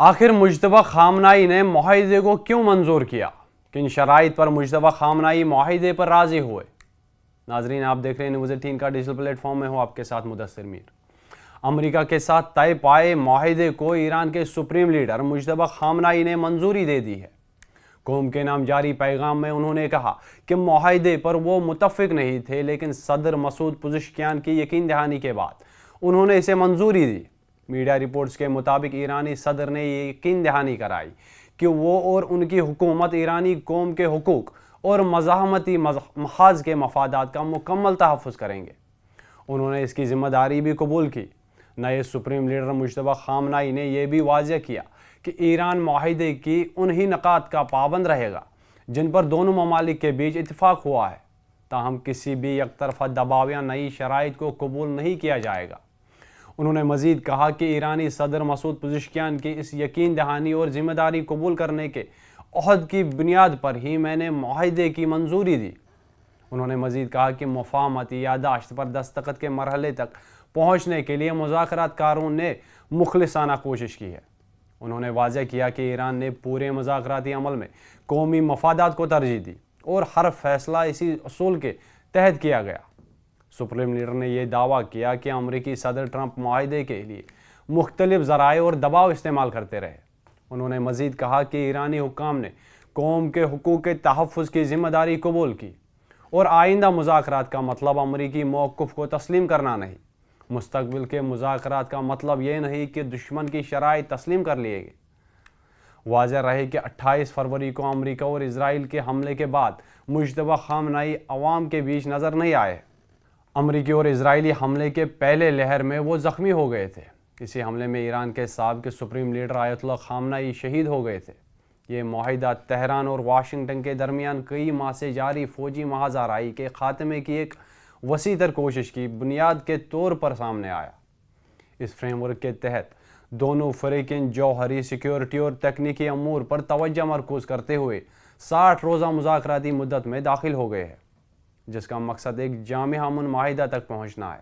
آخر مجتبی خامنائی نے معاہدے کو کیوں منظور کیا؟ کن شرائط پر مجتبی خامنائی معاہدے پر راضی ہوئے؟ ناظرین، آپ دیکھ رہے ہیں نیوز 18 کا ڈیجیٹل پلیٹ فارم میں ہوں آپ کے ساتھ مدثر میر۔ امریکہ کے ساتھ طے پائے معاہدے کو ایران کے سپریم لیڈر مجتبی خامنائی نے منظوری دے دی ہے۔ قوم کے نام جاری پیغام میں انہوں نے کہا کہ معاہدے پر وہ متفق نہیں تھے، لیکن صدر مسعود پزشکیان کی یقین دہانی کے بعد انہوں نے اسے منظوری دی۔ میڈیا رپورٹس کے مطابق ایرانی صدر نے یہ یقین دہانی کرائی کہ وہ اور ان کی حکومت ایرانی قوم کے حقوق اور مزاحمتی محاذ کے مفادات کا مکمل تحفظ کریں گے۔ انہوں نے اس کی ذمہ داری بھی قبول کی۔ نئے سپریم لیڈر مجتبی خامنائی نے یہ بھی واضح کیا کہ ایران معاہدے کی انہی نکات کا پابند رہے گا جن پر دونوں ممالک کے بیچ اتفاق ہوا ہے، تاہم کسی بھی یک طرفہ دباؤ یا نئی شرائط کو قبول نہیں کیا جائے گا۔ انہوں نے مزید کہا کہ ایرانی صدر مسعود پزشکیان کی اس یقین دہانی اور ذمہ داری قبول کرنے کے عہد کی بنیاد پر ہی میں نے معاہدے کی منظوری دی۔ انہوں نے مزید کہا کہ مفاہمتی یادداشت پر دستخط کے مرحلے تک پہنچنے کے لیے مذاکرات کاروں نے مخلصانہ کوشش کی ہے۔ انہوں نے واضح کیا کہ ایران نے پورے مذاکراتی عمل میں قومی مفادات کو ترجیح دی اور ہر فیصلہ اسی اصول کے تحت کیا گیا۔ سپریم لیڈر نے یہ دعویٰ کیا کہ امریکی صدر ٹرمپ معاہدے کے لیے مختلف ذرائع اور دباؤ استعمال کرتے رہے۔ انہوں نے مزید کہا کہ ایرانی حکام نے قوم کے حقوق کے تحفظ کی ذمہ داری قبول کی اور آئندہ مذاکرات کا مطلب امریکی موقف کو تسلیم کرنا نہیں۔ مستقبل کے مذاکرات کا مطلب یہ نہیں کہ دشمن کی شرائط تسلیم کر لیے گئے۔ واضح رہے کہ 28 فروری کو امریکہ اور اسرائیل کے حملے کے بعد مجتبی خامنائی عوام کے بیچ نظر نہیں آئے۔ امریکی اور اسرائیلی حملے کے پہلے لہر میں وہ زخمی ہو گئے تھے۔ اسی حملے میں ایران کے سابق سپریم لیڈر آیت اللہ خامنائی شہید ہو گئے تھے۔ یہ معاہدہ تہران اور واشنگٹن کے درمیان کئی ماہ سے جاری فوجی محاذ آرائی کے خاتمے کی ایک وسیع تر کوشش کی بنیاد کے طور پر سامنے آیا۔ اس فریم ورک کے تحت دونوں فریقین جوہری، سیکیورٹی اور تکنیکی امور پر توجہ مرکوز کرتے ہوئے 60 روزہ مذاکراتی مدت میں داخل ہو گئے ہیں، جس کا مقصد ایک جامع امن معاہدہ تک پہنچنا ہے۔